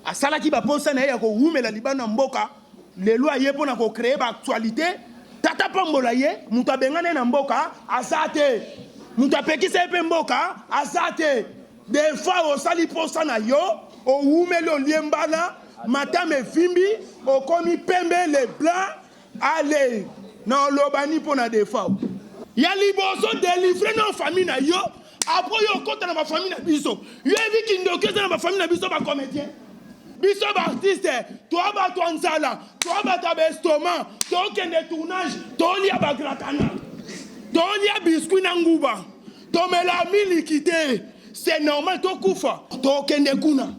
asala ki ba posa na ya ko wumela libana mboka le loi ye pona ko créer ba actualité tata pambola ye mutu abengane na mboka azate mutu apekisa pe mboka azate des fois osali posa na yo o wumela oliembana matame fimbi o komi pembe les blancs allez na lobani pona des fois ya liboso délivrer nos famille na yo après yo kota na ma famille na biso yo evi kindoke na ma famille na biso ba comédien biso ba artiste toi ba toi nzala toi ba ta bestoma toi kende tournage toi lia ba gratana toi lia biscuit na nguba toi mela milikité c'est normal toi kufa toi kende kuna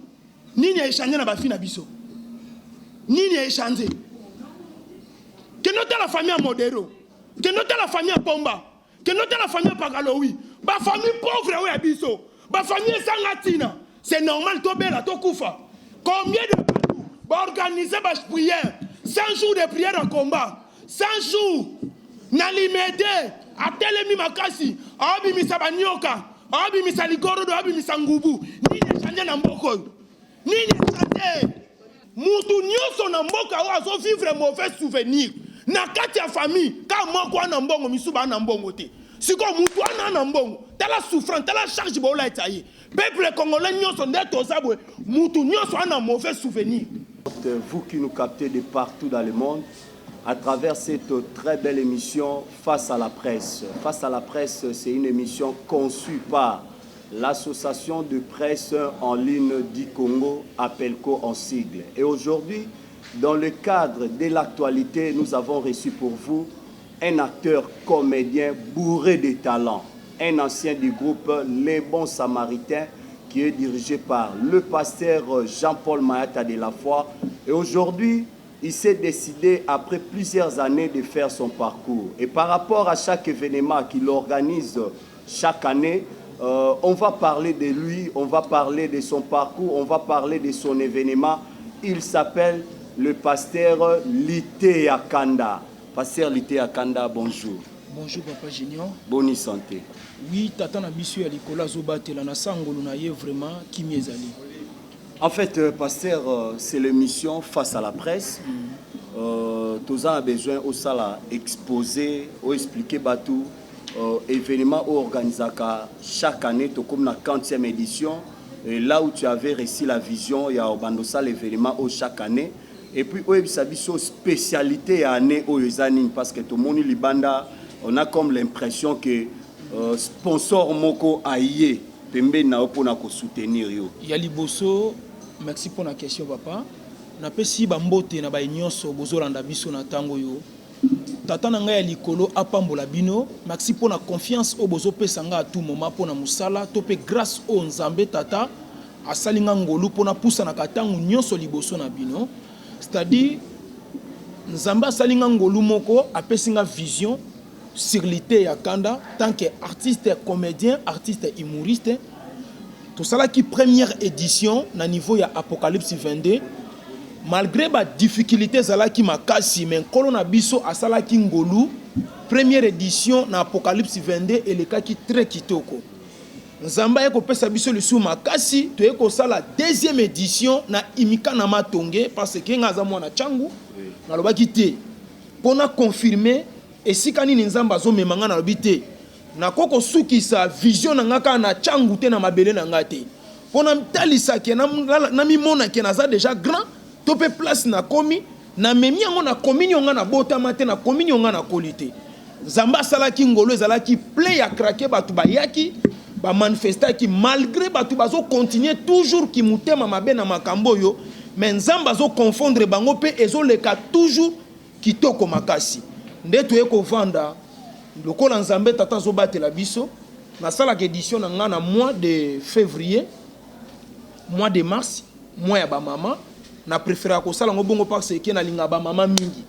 nini échanger na ba fille na biso nini échanger que nota la famille à Modero que nota la famille à Pomba que nota la famille à Pagaloui ba famille pauvre ou abisso ba famille sangatina c'est normal to bela to kufa combien de ba organiser ba prière 100 jours de prière en combat 100 jours na limité a telemi makasi abi misabanyoka abi misaligoro do abi misangubu nini chanja na mboko nini chanje mutu nyoso na mboka wa so vivre mauvais souvenir na kati ya famille ka moko na mbongo misuba na mbongo te siko mutu na mbongo tala souffrance tala charge bola etaye peuple congolais nyoso ndeto zabwe mutu nyoso na mauvais souvenir. Vous qui nous captez de partout dans le monde à travers cette très belle émission Face à la presse. Face à la presse, c'est une émission conçue par l'association de presse en ligne du Congo, APELCO en sigle. Et aujourd'hui, dans le cadre de l'actualité, nous avons reçu pour vous un acteur comédien bourré de talent, un ancien du groupe Les Bons Samaritains qui est dirigé par le pasteur Jean-Paul Mayata de la Foi. Et aujourd'hui, il s'est décidé, après plusieurs années, de faire son parcours. Et par rapport à chaque événement qu'il organise chaque année, on va parler de lui, on va parler de son parcours, on va parler de son événement. Il s'appelle le pasteur Lité Akanda. Pasteur Lité Akanda, bonjour. Bonjour Papa Junior. Bonne santé. Oui, tata na biso ya likola zobatela na sangolo na ye vraiment qui miezali. En fait, pasteur, c'est l'émission Face à la presse. Tous a besoin au sala exposer, ou expliquer batou événement organisé chaque année, comme la 40e édition. Et là où tu avais reçu la vision, il y a Obandosa l'événement chaque année. Et puis, il y a une spécialité à année au Yozanin parce que tout le monde libanda, on a comme l'impression que sponsor moko aïe, pembe na pour soutenir yo. Il y a liboso, merci pour la question papa. Na pesi bambote na ba nyonso bozolanda biso na tango yo. Tata na ngai ya likolo apambola bino, merci pour la confiance au bozo pesanga à tout moment pour na musala, topé grâce au Nzambe tata asalinga ngolu pour na poussa na katango nyonso liboso na bino. C'est-à-dire Nzambe asalinga ngolu moko apesinga vision sur Lité Akanda tant qu'artiste, comédien, artiste humoriste. Tout ça là qui première édition na niveau ya Apocalypse 22. Malgré les difficultés qui m'a cassé, mais quand on a biso à sala ki ngolu première édition na Apocalypse 22 et le cas qui très kitoko. Nzamba eko pesa biso le sou makasi to eko sala deuxième édition na imika na matonge parce que ngaza mwana changu na lobaki te pona confirmer et si kanini nzamba zo memanga na lobité na koko suki sa vision na ngaka na changu te na mabele na ngate pona mtalisa ke na mimona ke na za déjà grand topé place na komi na memi yango na communion nga na bota mate na communion nga na qualité nzamba sala ki ngolo ezala ki play ya craquer batu bayaki ba manifester qui malgré batu bazo continuer toujours qui mutema mabe na makambo yo mais nzamba zo confondre bango pe ezo leka toujours kitoko makasi ndeto eko vanda lokola nzambe tata zo batela biso na sala édition na ngana mois de février mois de mars mois ya ba mama na préférer ko sala ngobongo parce que na linga ba mama mingi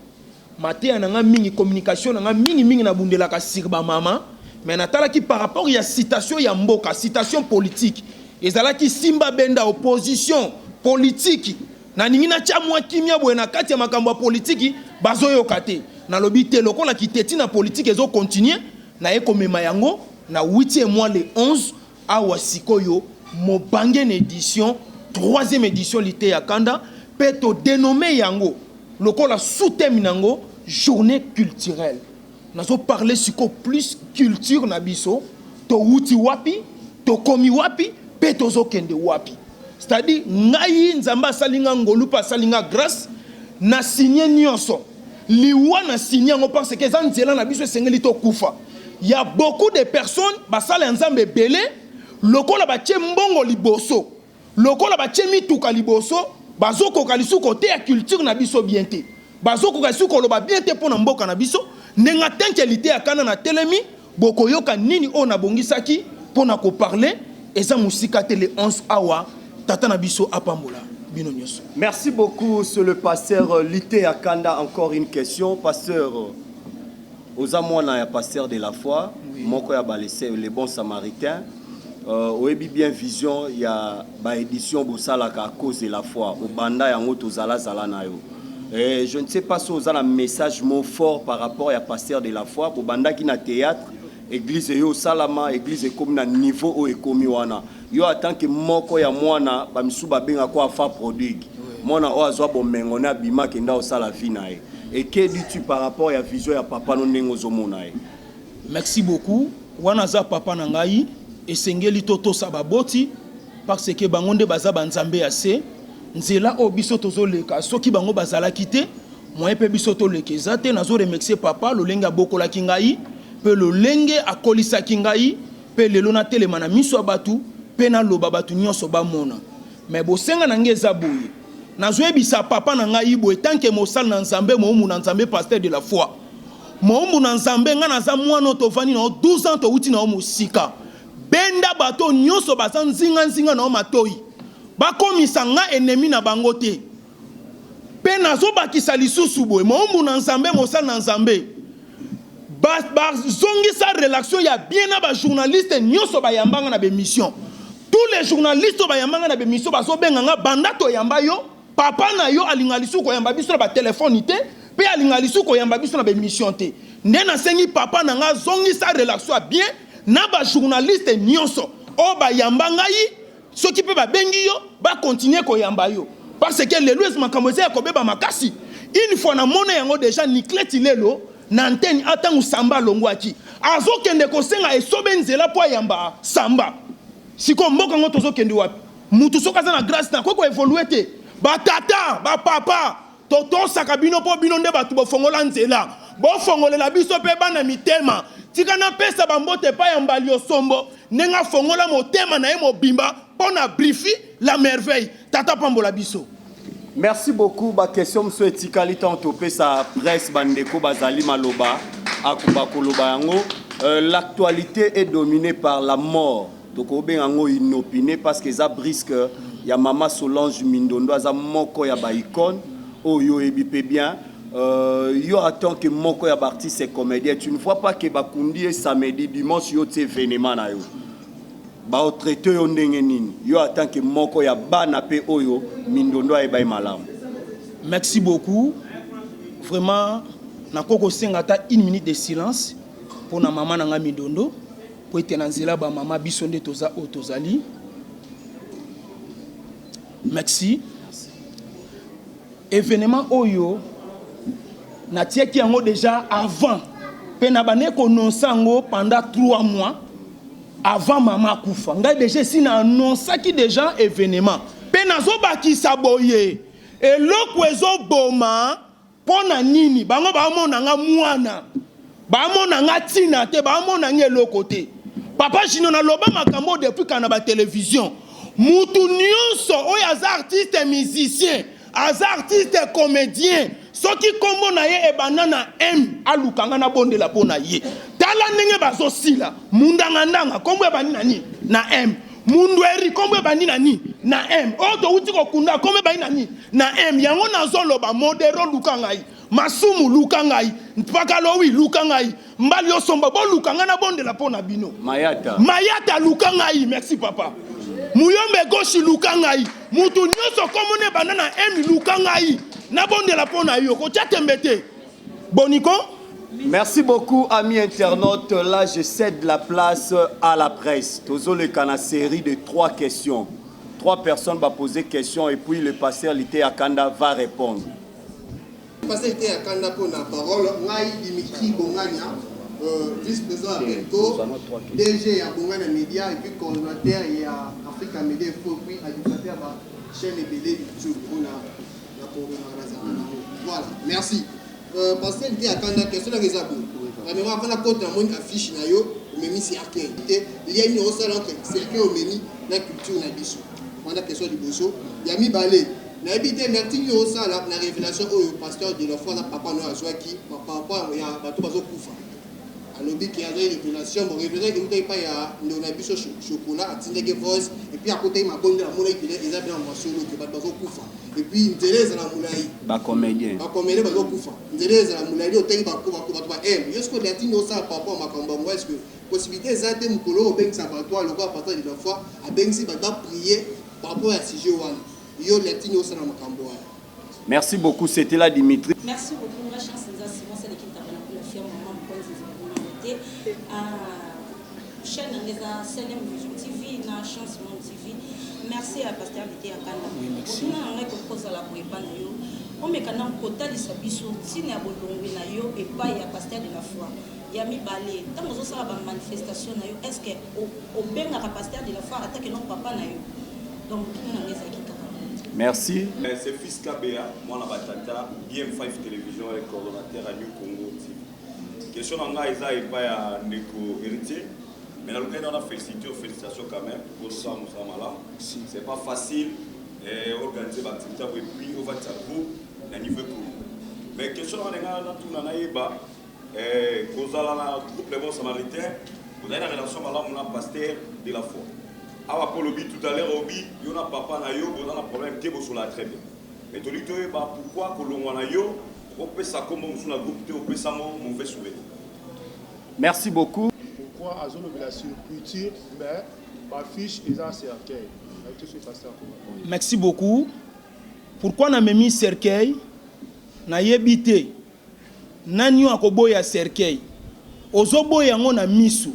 maté na nga mingi communication na nga mingi na bundela ka sir ba mama. Mais natala qui par rapport à la citation ya mboka, citation politique, ezala ki simba benda opposition politique. Na ningina cha mwa kimia bwena kati ya makambo politique bazo yokate. Na lobité lokola ki teti na politique ezo continuer na eko mema yango na 8e mois le 11 awa sikoyo mo bangen édition troisième édition Lité ya Kanda peut to dénommer yango lokola sous-thème nango journée culturelle. Nous allons parler sur plus culture na biso to wuti wapi to komi wapi pe tozo kende wapi. C'est-à-dire ngai nzamba salinga ngolu pa salinga grâce na signé nyonso liwa na signé ngo parce que za nzela na biso sengeli to kufa. Il y a beaucoup de personnes basala nzambe belé lokola ba tie mbongo liboso lokola ba tie mituka liboso bazoko kalisu côté ya culture na biso bien te bazoko kalisu ko loba bien te pona mboka na biso nenga tankelité ya kana na telemi bokoyoka nini o na bongisaki pona ko parler eza musika te le 11 awa tata na biso apambola bino nyoso. Merci beaucoup sur le pasteur Lité Akanda. Encore une question pasteur Ozamwana ya pasteur de la foi moko ya balese les bons samaritains oyebi bien vision ya ba édition bosalaka à cause de la foi au banda yango tozala zala na yo. Et je ne sais pas si vous avez un message mot fort par rapport à pasteur de la foi pour banda qui na théâtre église yo salama église comme na niveau o ekomi wana yo attend que moko ya mwana ba misuba benga ko afa produit mwana o azwa bomengo na bima kenda o sala vie na ye. Et que dis-tu par rapport à la vision ya papa no ndenge ozomona ye? Merci beaucoup wana za papa na ngai esengeli toto sababoti parce que bangonde baza banzambe ase nzela o biso tozoleka soki bango bazala kité moi pe biso toleka ezate nazo remercier papa lolenga bokola kingai pe lolenge akolisa kingai pe lelo na telema na miso abatu pe na loba batu nyonso bamona mais bosenga na ngeza boye nazo ebisa papa na ngai boye tanke mosal na nzambe momu na nzambe pasteur de la foi momu na nzambe nga na za mwana tovani na 12 ans to uti na mosika benda bato nyonso baza nzinga na matoi bakomisa nga ennemi na bango te pe nazobakisa lisusu boye momu na nzambe mosala na nzambe bazongisa relation ya bien na bajournaliste nyonso bayambanga na bemission tous les journalistes bayambanga na bemission bazobenga nga banda toyamba yo papa na yo alinga lisusu koyamba biso na batelefone te pe alinga lisusu koyamba biso na bemission te nde nasengi papa na nga zongisa relation ya bien na bajournaliste nyonso o bayamba ngai soki pe babengi yo ba continuer koyamba yo parce que lelo makambo eza ya kobeba makasi une fois na mona yango déjà Nikleti lelo na antenne atangu samba longwaki azokende kosenga esobe nzela po yamba samba siko mboka ngo tozokende wapi mutu soka za na grâce na ko évoluer te batata ba papa toto sakabino po bino nde batu bofongola nzela bofongolela biso pe bana mitema tika na pesa bambote pa ya mbali osombo nenga fongola motema na ye mobimba pona briefi la merveille tata pambola biso. Merci beaucoup. Ma question monsieur etikali tantopé sa presse bandeko bazali maloba akuba koloba yango. L'actualité est dominée par la mort. Donc obengango inopiné parce que ça brisque ya mama Solange Mindondo za moko ya ba icône oyo ebipe bien. Yo attend que moko ya artiste et comédien tu ne vois pas que bakundi samedi dimanche yo te événement na yo ba o traité yo ndenge nini yo attend que moko ya bana pe oyo Mindondo ay bay malamu. Merci beaucoup vraiment nakoko senga ta 1 minute de silence pour na mama nanga Mindondo po ete na nzela ba mama biso nde toza o tozali. Merci. Événement oyo na tieki yango déjà avant pe na bane ko nonsango pendant 3 mois avant maman kufa ngai déjà si na annonçaki déjà événement pe nazo bakisa boye eloko ezo boma pona nini bango ba mona nga mwana ba mona nga tina te ba mona nga eloko te papa jino na loba makambo depuis kana ba télévision mutu nyonso oyo aza artiste musicien aza artiste comédien soki kombo na ye ebanda na M alukanga na bonde la pona ye tala ndenge bazosila mundanga ndanga kombo ebandi nani na M mundu eri kombo ebandi nani na M oto uti kokunda kombo ebandi nani na M yango nazoloba modero lukangai masumu lukangai mpakalowi lukangai mbali osomba bo lukanga na bonde la pona bino mayata lukangai merci papa muyombe goshi lukangai mutu nyoso komone banda na M lukangai na bonde la pona yo ko tembete boniko. Merci beaucoup amis internautes. Là je cède la place à la presse. Tozo le kana série de 3 questions. 3 personnes vont poser question et puis le pasteur Lité Akanda va répondre. Le pasteur Lité Akanda pour la parole. Moi, Dimitri Bongania, vice-président à Belco, DG à Bongana Média et puis coordonnateur et à Africa Média Info, puis administrateur à la chaîne EBD YouTube. Voilà, merci. Pasteur Lité Akanda, question de réserve. La mémoire avant la côte dans mon affiche nayo, mais mis cercueil. Il y a une recette entre cercueil au menu, la culture na biso. On a question du bosso. Il y a mis balai. Na habité merci yo ça la révélation au pasteur de la foi na papa no azwa ki papa ya bato bazo kufa. Alobi qui a une révélation, bon révélation que vous pas ya na biso chocolat atindeke voice et puis à côté ma bonne la monnaie qui est bien en solo que bato kufa. Et puis ndeleza na mulai. Ba comédien. Ba comédien bazo kufa. Ndeleza na mulai o tengi ba ko ba est-ce que latino ça papa makambo moi est-ce que possibilité zate mukolo obeng sabatoire le quoi pasteur de la foi a bengsi ba prier par rapport à sujet one. Yo latino ça na makambo. Merci beaucoup, c'était là Dimitri. Merci beaucoup, ma chance c'est l'équipe de la firme maman pour les chaîne les CNM Vision TV, na chance mon TV. Merci à pasteur Lité Akanda. Oui, merci. On a proposé la pour yo. On me kana kota lisa biso tine ya bolongwe na yo et pas ya pasteur de la foi. Ya mi balé. Tant que ça va manifestation na yo, est-ce que au benga pasteur de la foi attaque non papa na yo. Donc on a les acquis. Merci. C'est Fils KBA, moi la batata, BM5 Télévision et coordonnateur à New Congo TV. Question d'anga Isa et pas à Neko héritier, mais dans le cas on a félicitations quand même pour ça nous sommes là. C'est pas facile organiser l'activité et puis on va tabou à niveau Congo. Mais question d'anga dans tout nana yeba, kozala na groupe les bons samaritains, vous avez la relation avec mon pasteur de la foi. Awa Polobi tout à l'heure, Obi, il y a un papa na yo, on a un problème qui est sur la très bien. Mais tu dis pourquoi Kolongwa na yo, on peut ça comme on sur la groupe, on peut ça mauvais souvenir. Merci beaucoup. Pourquoi à zone de la culture, mais ma fiche est à cercueil. Merci beaucoup. Pourquoi na mis cercueil na yebité nanyo akoboya cercueil ozoboya ngo na misu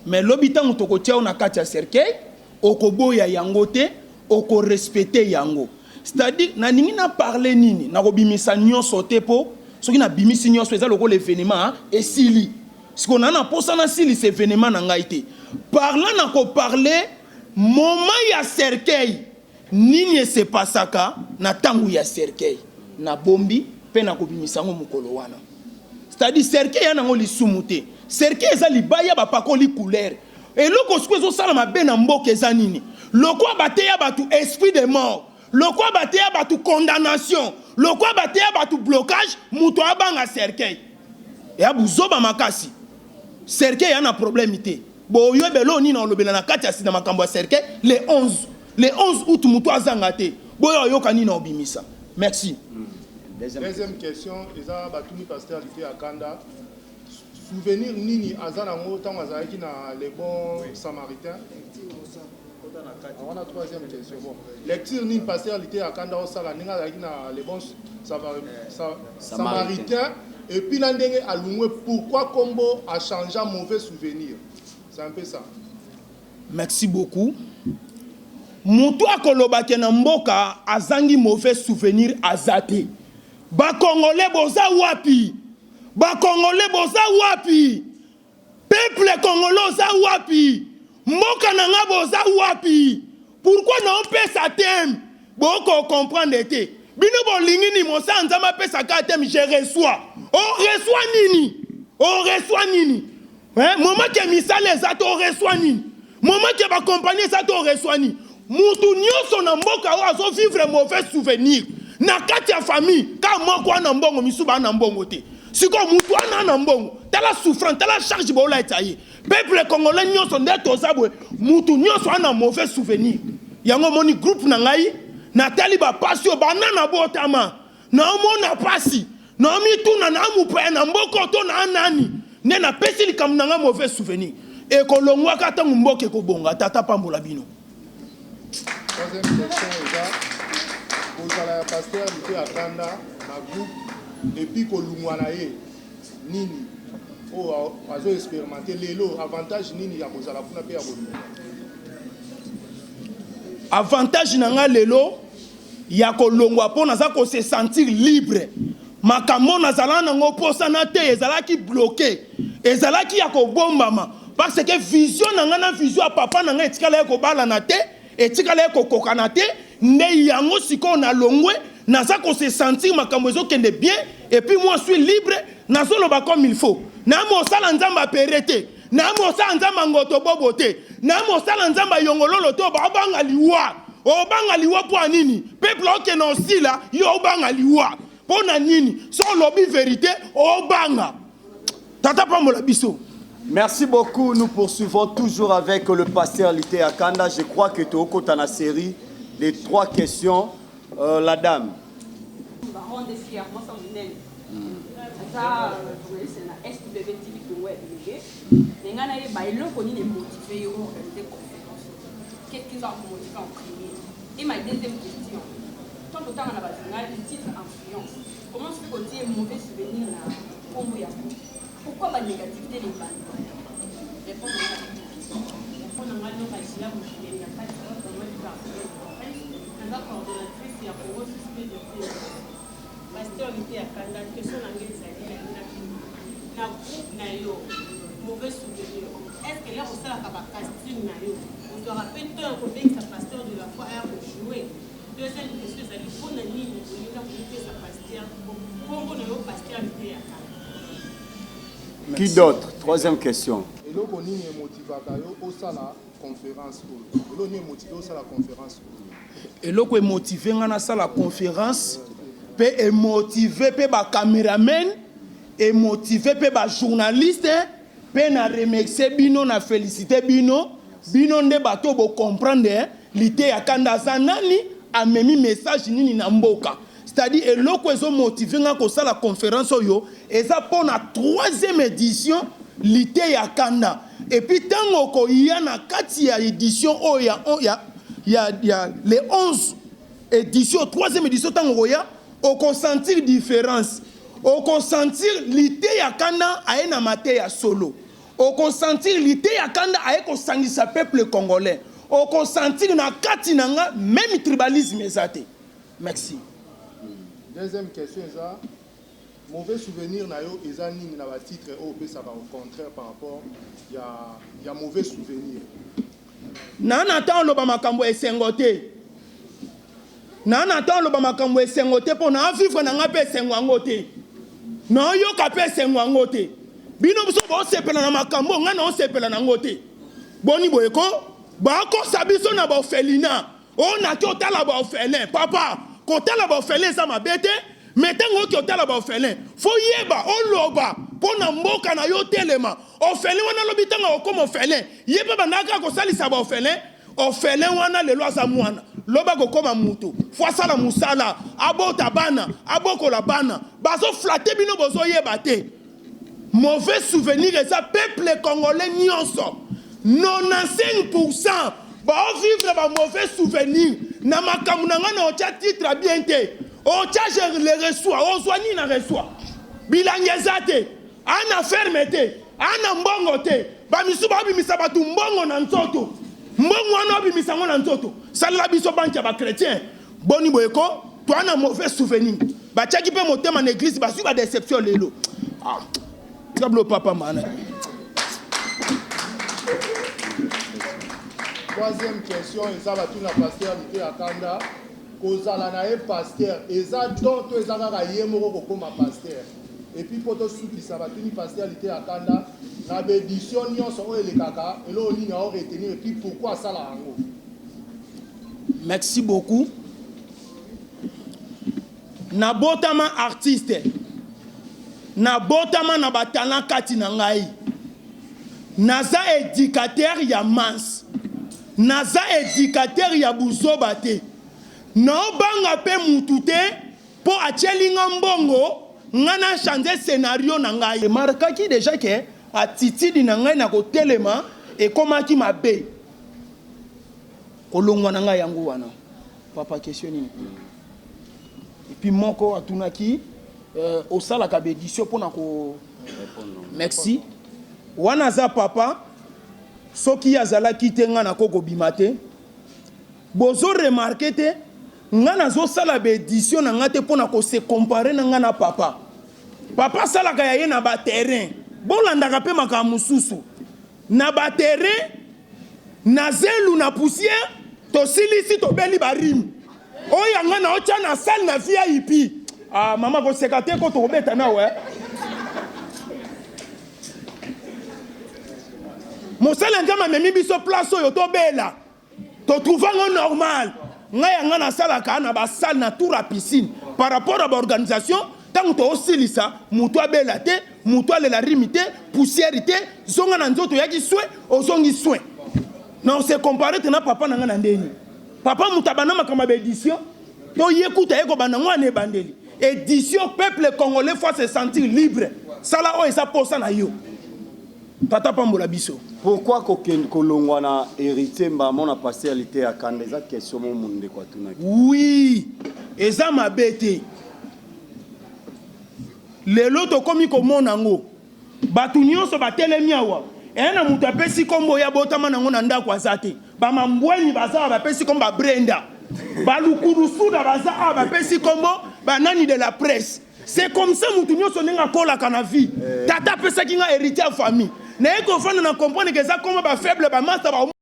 mais lobita mutokotia na kati ya cercueil okoboya yango te oko respecter yango, c'est-à-dire na ningi na parler nini na kobimisa nyonso te po soki na bimisi nyonso eza loko l'événement et sili siko na na posa na sili ce événement na ngai te parlant na ko parler moment ya cercueil nini se pasaka na tangu ya cercueil na bombi pe na kobimisa ngo mukolo wana, c'est-à-dire cercueil ya nango lisumu te, cercueil eza libaya ba pakoli couleur et loko sikozo sala mabe na mboka eza nini loko abateya batu esprit de mort, loko abateya batu condamnation, loko abateya batu blocage muto abanga cercueil et abuzoba makasi cercueil yana problème te bo yo belo ni na lobela na kati ya sina makambo ya cercueil le 11 août muto azanga te bo yo yoka ni na obimisa. Merci. Deuxième question, eza batuni pasteur Lité Akanda. Souvenir nini azana ngo tango azalaki na les bons samaritains. On a troisième question. Bon, lecture nini pasteur Lité Akanda au sala ninga azalaki na les bons samaritains et puis na ndenge alungwe pourquoi Kombo a changé un mauvais souvenir. C'est un peu ça. Merci beaucoup. Mutu akolobaki na mboka azangi mauvais souvenir azate. Ba Congolais boza wapi? Ba Congolais boza wapi? Peuple congolais boza wapi? Mboka nanga boza wapi? Pourquoi non pesa thème? Boko comprendre te. Bino bolingi ni mosa nzama pesa ka thème je reçois. On reçoit nini? On reçoit nini? Hein? Moment que misale zato on reçoit nini? Moment que ba compagnie zato on reçoit nini? Mutu nyonso na mboka wa zo vivre mauvais souvenir. Na kati ya famille ka moko na mbongo misuba na mbongo te siko mutu na mbongo tala souffrance tala charge bola etaye peuple congolais nyonso ndeto zabwe mutu nyonso na mauvais souvenir yango moni groupe na ngai na tali ba pasio banana botama na mona pasi na mituna na mupa na mboko to na nani ne na pesi likam na mauvais souvenir e kolongwa kata mboke ko bonga tata pambola bino. Troisième question vous allez à pasteur Lité Akanda na groupe depuis Kolungwanaye nini o azo expérimenter lelo avantage nini ya bozala kuna pe ya bolunga. avantage nanga lelo ya kolongwa po naza ko se sentir libre makambo nazala nango posa na te ezalaki bloqué ezalaki ya kobombama parce que vision nanga na vision ya papa nanga etikala ya kobala na te etikala ya kokoka na te nde yango siko na longwe naza ko se sentir makambo ezokende bien et puis moi je suis libre nazoloba comme il faut na mosala nzamba perete na mosala nzamba ngoto bobote na mosala nzamba yongololo to babanga liwa obanga liwa po nini peuple oke na osila yo obanga liwa po na nini so lobi vérité obanga tata pambola biso. Merci beaucoup. Nous poursuivons toujours avec le pasteur Lité Akanda. Je crois que tu es dans la série les 3 questions. La dame. Qu'est-ce qui va vous motiver en premier? Et ma deuxième question, tant que temps on a le titre influence, comment se fait-il un mauvais souvenir là? Pourquoi la négativité n'est pas là? Répondez à la question. Répondez à la question. Il n'y a pas de problème dans notre part. La coordonnatrice est à pour vous suspendre de pasteur Lité Akanda, question d'anglais, ça dit la groupe na yo mauvais souvenir. Est-ce que là on sait la casting na yo? On se rappelle tant qu'on veut que sa pasteur de la foi a joué. Deuxième question, ça dit qu'on a mis le que sa pasteur, comment on a pasteur Lité Akanda. Qui d'autre? Troisième question. Et là, on est motivé à la conférence. Et là, on est motivé à la conférence. Et là, on est motivé à la conférence. Et motivé par les caméramen. Et motivé par les journalistes. Et na remercier bino, na féliciter bino. Bino nde bato bo comprendre. Lité Akanda zanani a mis message nini na mboka. C'est-à-dire, et là, ils ont motivé à la conférence, et ça pour la 3e édition, Lité Akanda. Et puis, tant qu'il y a une 4e édition, il y a les 11 éditions, 3e édition, tant qu'il y a, on peut sentir différence. On peut sentir Lité Akanda à une amateur solo. On peut sentir Lité Akanda à un peuple congolais. On peut sentir na katinanga même tribalisme. Merci. Deuxième question, mauvais souvenir na yo eza nini na ba titre au ça va au contraire par rapport il y a mauvais souvenir. Na ta loba makambo esengote. Na ta loba makambo esengote pour na vivre na ngape sengwangote. Na yo ka pe sengwangote. Bino biso bo sepela na makambo ngana o sepela na ngote. Boni boyeko ba ko sabiso na ba orphelinat. On a ki otala ba orphelin papa. Côté la bafélin ça m'a bête mais tant que côté la bafélin faut yeba oloba pour na mboka na yo telema orphelin wana lobi tanga comme orphelin yeba banaka ko salisa bafélin orphelin wana le loi za mwana loba ko koma mutu faut sala musala abota bana aboko la bana bazo flatter bino bozo yeba te mauvais souvenir et ça peuple congolais nyonso 95% ba vivre ba mauvais souvenir na makamu na ngana ocha titre bien te ocha je le reçois ozwani na reçoit bilangezate ana fermete ana mbongo te ba misu ba bimisa batu mbongo na nzoto mbongo wana bimisa ngona nzoto sala biso banki ba chrétien boni boyeko to ana mauvais souvenir ba tchaki pe motema na église ba su ba déception lelo ah tablo papa mana. Troisième question, ça va tout la pasteur Lité Akanda. Kozala na pasteur, eza donc to eza ka yemoko comme pasteur. Et puis pour to souki ça va tout pasteur Lité Akanda na édition nyonso o ele kaka et là on y a retenir et puis pourquoi ça la rango. Merci beaucoup. Na botama artiste. Na botama na ba talent kati na ngai. Naza éducateur ya mans. Naza éducateur ya buzoba te. Na banga pe mutute po achelinga mbongo ngana changer scénario na ngai. Markaki déjà que attitude na ngai na ko telema et komaki mabe. Kolongwa na ngai yango wana. Papa question nini? Et puis moko atunaki au sala ka bédition pour na ko merci. Wana za papa soki azala kitenga na koko bimate bozo remarqué te nga nazo sala ba édition na nga te pona ko se comparer na nga na papa sala ka ya na ba terrain bolandaka pe maka mususu na ba terrain na zelu na poussière to silisi to beli ba rim oya nga na ocha na salle na VIP mama ko sekate ko to beta na we mosala ngama memi biso place oyo to bela to trouvango normal nga na sala ka na ba salle na tour à piscine par rapport à l'organisation tant to osilisa mutu abela te mutu ale la rimité poussière te zonga na nzoto yaki soin ozongi soin non c'est comparé na papa na nga na ndeni papa mutabana makama ba édition to yekuta yeko bana ngwana ebandeli édition peuple congolais faut se sentir libre sala o esa posa na yo tata pambola biso. Pourquoi Kolongwana hérité maman na pastoralité à Kanda eza question mon monde quoi tunaki. Oui, eza mabete. Lelo to komi ko monango. Batu nyonso batelemi awa. Na mutu apesi kombo ya botama nango na ndako azate. Ba mambweni baza bapesi kombo ba Brenda. Ba lukurusuda baza bapesi kombo ba nani de la presse. C'est comme ça mutu nyonso nenga kola kana vie. Tata pesa kinga héritier famille. Na eko fana na comprendre que ça comme ba faible ba master ba